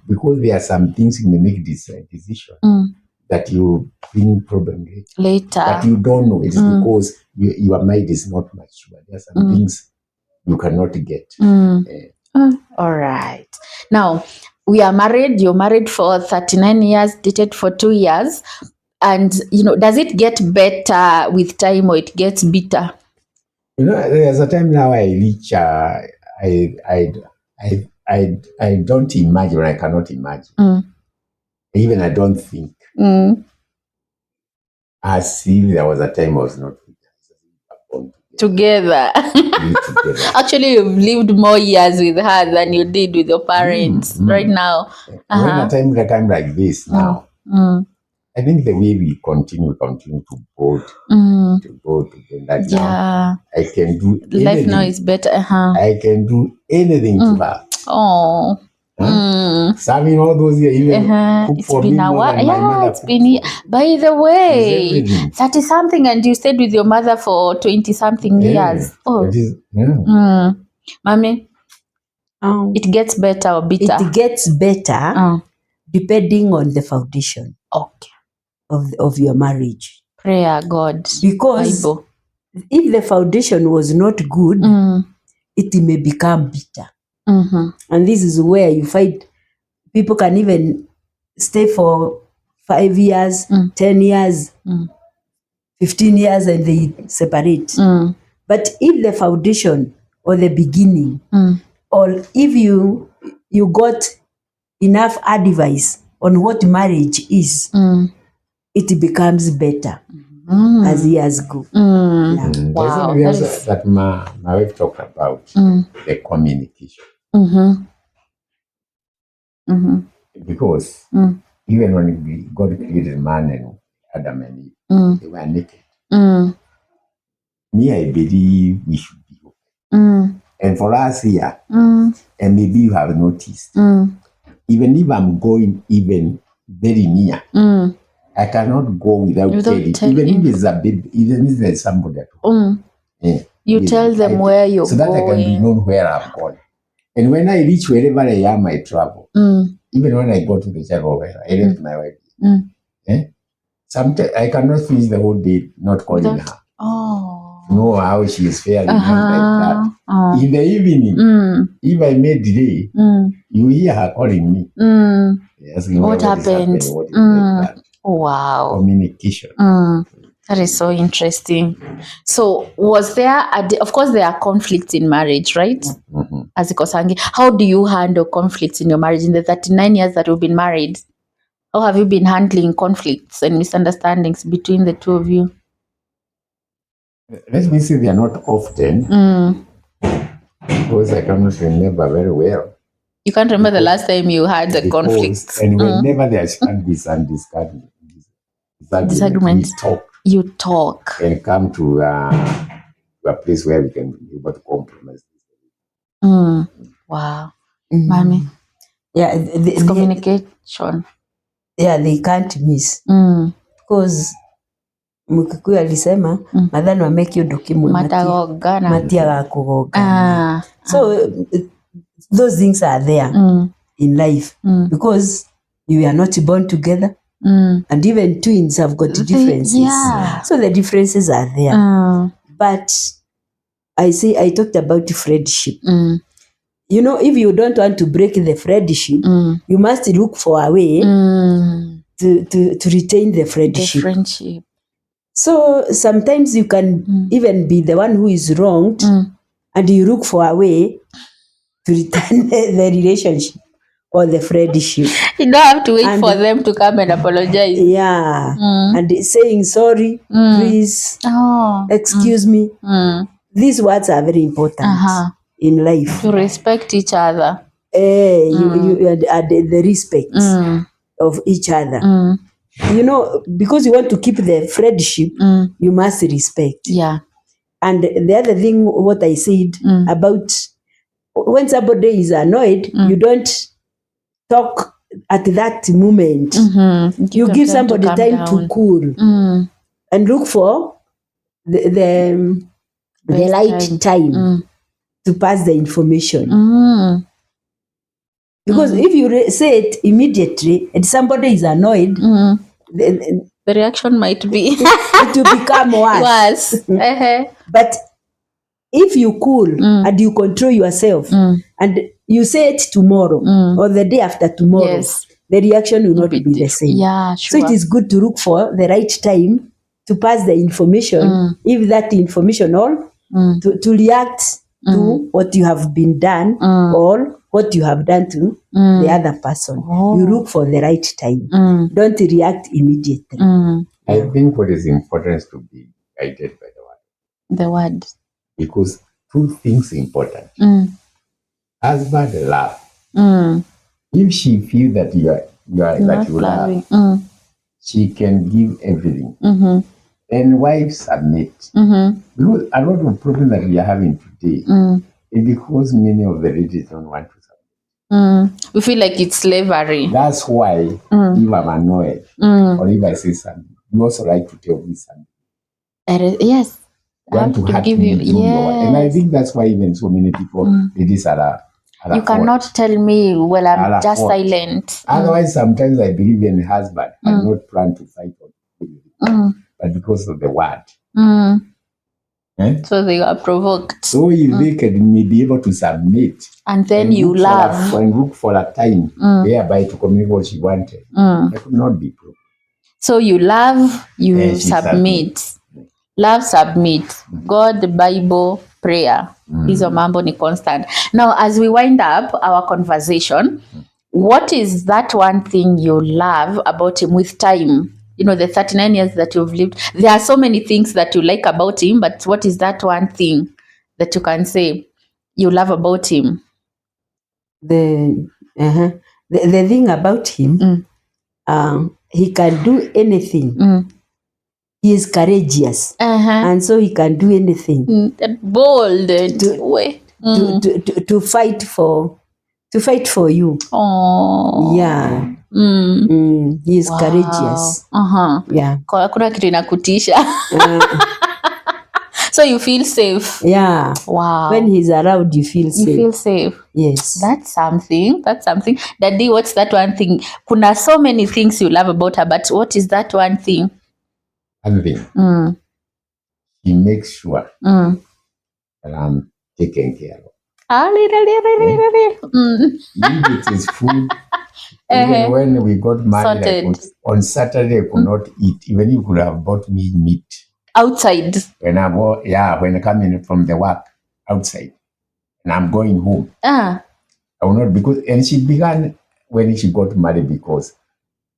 Because there are some things you may make this decision that you bring problem later. But you don't know. It is because your mind is not mature. There are some things you cannot get. All right. Now, we are married. You're married for 39 years, dated for 2 years. And, does it get better with time or it gets bitter? There's a time now I reach, I don't imagine, I cannot imagine. Even I don't think. As if there was a time I was not together. Actually, you've lived more years with her than you did with your parents right now. When a time like this now, I think the way we continue to build, that now I can do anything. Life now is better. I can do anything to her. Oh. Serving all those years, even cook for me more than my mother. It's been, by the way, 30 something, and you stayed with your mother for 20 something years. Oh, Mommy, it gets better or bitter? It gets better depending on the foundation. Okay. Of your marriage. Prayer, God. Because Bible. If the foundation was not good, it may become bitter. And this is where you find people can even stay for 5 years, 10 years, 15 years, and they separate. But if the foundation or the beginning, or if you got enough advice on what marriage is, it becomes better as years go. Wow. That my wife talked about the communication. Because even when God created man and Adam and Eve, they were naked. Me, I believe we should be open. And for us here, and maybe you have noticed, even if I'm going even very near, I cannot go without telling. Even if it's a baby, even if there's somebody at home. You tell them where you're going. So that I can be known where I've gone. And when I reach wherever I am, I travel. Even when I go to the church where I left my wife. Sometimes I cannot finish the whole day not calling her. know how she is faring and like that. In the evening, if I may delay, you hear her calling me. Asking what happened? What is like that. Wow. Communication. That is so interesting. So was there, of course there are conflicts in marriage, right? As Kosangi, how do you handle conflicts in your marriage in the 39 years that you've been married? How have you been handling conflicts and misunderstandings between the two of you? Let me say they are not often because I cannot remember very well. You can't remember the last time you had a conflict? And whenever there can be some disagreement, you talk and come to a place where we can be able to compromise. Wow. Mommy. Yeah, it's communication. Yeah, they can't miss. Because Mkikuyu alisema madhani wameki udokimwe matia wakugogana. So those things are there in life because you are not born together and even twins have got differences. So the differences are there. But I talked about friendship. You know, if you don't want to break the friendship, you must look for a way to retain the friendship. So sometimes you can even be the one who is wronged and you look for a way to return the relationship or the friendship. You don't have to wait for them to come and apologize. Yeah. And saying sorry, please, excuse me. These words are very important in life. To respect each other. You add the respect of each other. You know, because you want to keep the friendship, you must respect. Yeah. And the other thing, what I said about when somebody is annoyed, you don't talk at that moment. You give somebody time to cool and look for the right time to pass the information. Because if you say it immediately and somebody is annoyed, the reaction might be it will become worse. But if you cool and you control yourself and you say it tomorrow or the day after tomorrow, the reaction will not be the same. Yeah, sure. So it is good to look for the right time to pass the information, if that information or to react to what you have been done or what you have done to the other person. You look for the right time. Don't react immediately. I think what is important is to be guided by the word. The word. Because two things important. Husband love. If she feels that you love, she can give everything. And wives submit. Because a lot of problem that we are having today is because many of the ladies don't want to submit. We feel like it's slavery. That's why if I'm annoyed or if I say something, you also like to tell me something. Yes. I want to give you, and I think that's why even so many people, ladies are you cannot tell me, well, I'm just silent. Otherwise, sometimes I believe in husband had not planned to fight or but because of the word. So they are provoked. So if they can be able to submit. And then you love. And look for a time whereby to communicate what she wanted. That could not be provoked. So you love, you submit. Love, submit. God, the Bible, prayer. Hizo mambo ni constant. Now, as we wind up our conversation, what is that one thing you love about him with time? You know, the 39 years that you've lived. There are so many things that you like about him, but what is that one thing that you can say you love about him? The thing about him, he can do anything. He is courageous, and so he can do anything. Bold to fight for you. Oh, yeah. He is courageous. Yeah. Kuna kitu inakutisha. So you feel safe. Yeah. Wow. When he's around, you feel safe. You feel safe. Yes. That's something. Daddy, what's that one thing? Kuna so many things you love about her, but what is that one thing? One thing. she makes sure that I'm taken care of. If it is food, even when we got married, on Saturday I could not eat. Even you could have bought me meat. Outside? When I come in from the work outside and I'm going home. I will not, because, and she began when she got married, because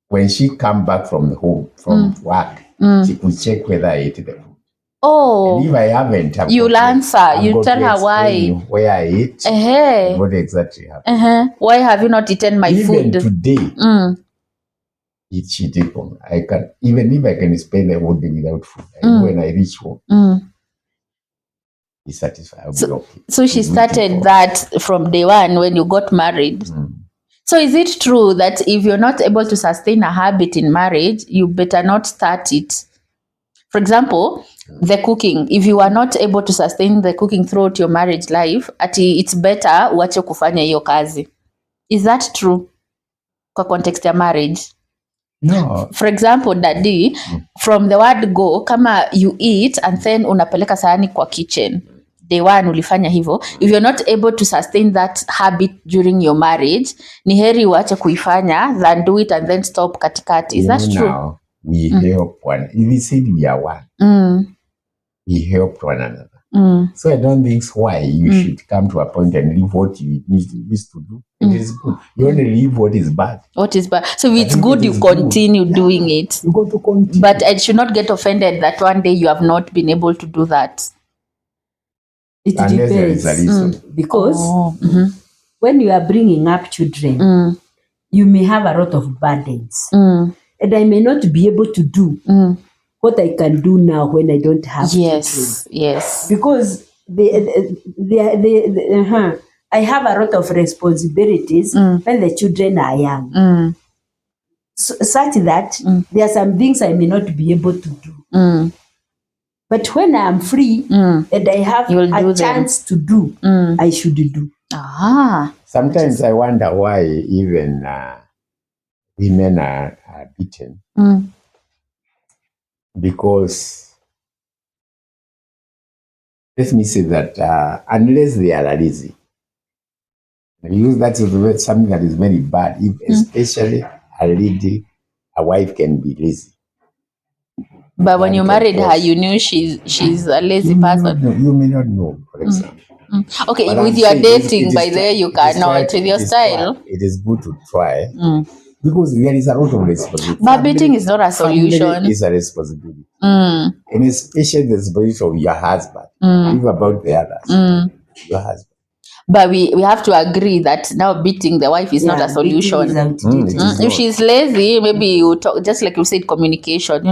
when she come back from home, from work, she could check whether I ate the food. Oh. And if I haven't, you'll answer. You tell her why. Where I ate, what exactly happened. Why have you not eaten my food? Even today, she did. I can, even if I can spend a whole day without food, when I reach home, be satisfied. I'll be okay. So she started that from day one when you got married. So is it true that if you're not able to sustain a habit in marriage, you better not start it? For example, the cooking. If you are not able to sustain the cooking throughout your marriage life, it's better uache kufanya hiyo kazi. Is that true? Kwa context ya marriage? No. For example, daddy, from the word go, kama you eat and then unapeleka sahani kwa kitchen. Day one ulifanya hivyo. If you're not able to sustain that habit during your marriage, ni heri uache kuifanya than do it and then stop katikati. Is that true? Now, we help one. If we said we are one, we help one another. So I don't think why you should come to a point and leave what you used to do. It is good. You only leave what is bad. What is bad? So it's good you continue doing it. You got to continue. But I should not get offended that one day you have not been able to do that. It depends. Because when you are bringing up children, you may have a lot of burdens. And I may not be able to do what I can do now when I don't have children. Yes. Because I have a lot of responsibilities when the children are young. So, such that there are some things I may not be able to do. But when I am free and I have a chance to do, I should do. Sometimes I wonder why even women are beaten. Because, let me say that unless they are lazy, because that is something that is very bad. If especially a lady, a wife can be lazy. But when you married her, you knew she's a lazy person. You may not know, for example. Okay, but with your dating, by there you cannot. With your style. It is good to try. Because there is a lot of responsibility. But beating is not a solution. It's a responsibility. And especially the responsibility of your husband. Think about the others. Your husband. But we have to agree that now beating the wife is not a solution. If she's lazy, maybe you talk, just like you said, communication,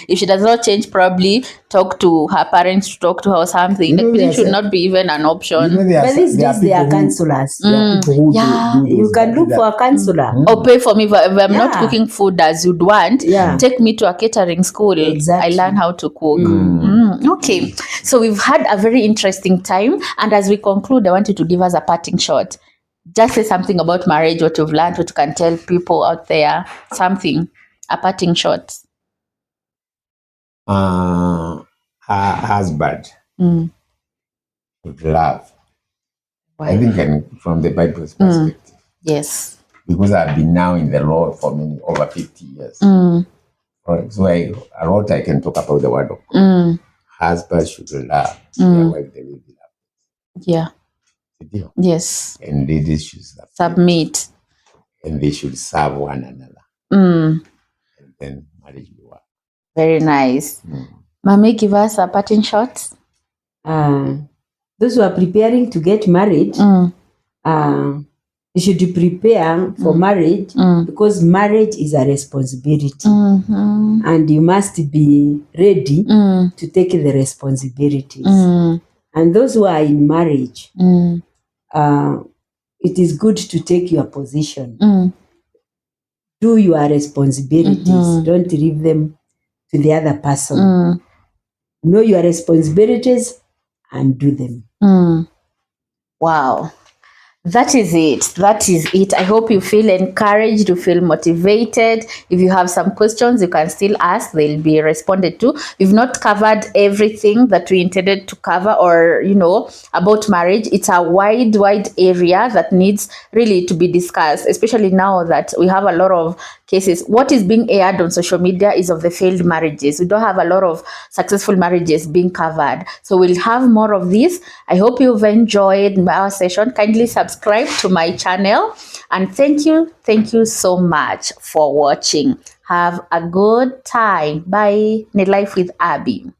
if she does not change, probably talk to her parents, talk to her or something. Beating should not be even an option. But these days they are counselors. You can look for a counselor. Or pay for me if I'm not cooking food as you'd want. Take me to a catering school. Exactly. I learn how to cook. Okay. So we've had a very interesting time. And as we conclude, I want you to give us a parting shot. Just say something about marriage, what you've learned, what you can tell people out there. Something. A parting shot. Her husband would love. I think from the Bible's perspective. Yes. Because I've been now in the Lord for over 50 years. So a lot I can talk about the word of God. Husband should love their wife the way they love. Yeah. Yes. And ladies should submit. And they should serve one another. And then marriage will work. Very nice. Mommy, give us a parting shot. Those who are preparing to get married, you should prepare for marriage because marriage is a responsibility. And you must be ready to take the responsibilities. And those who are in marriage, it is good to take your position. Do your responsibilities. Don't leave them to the other person. Know your responsibilities and do them. Wow. That is it. That is it. I hope you feel encouraged, you feel motivated. If you have some questions, you can still ask. They'll be responded to. We've not covered everything that we intended to cover, or, about marriage. It's a wide area that needs really to be discussed, especially now that we have a lot of cases. What is being aired on social media is of the failed marriages. We don't have a lot of successful marriages being covered. So we'll have more of this. I hope you've enjoyed our session. Kindly subscribe to my channel, and thank you so much for watching. Have a good time. Bye. Life with Abby.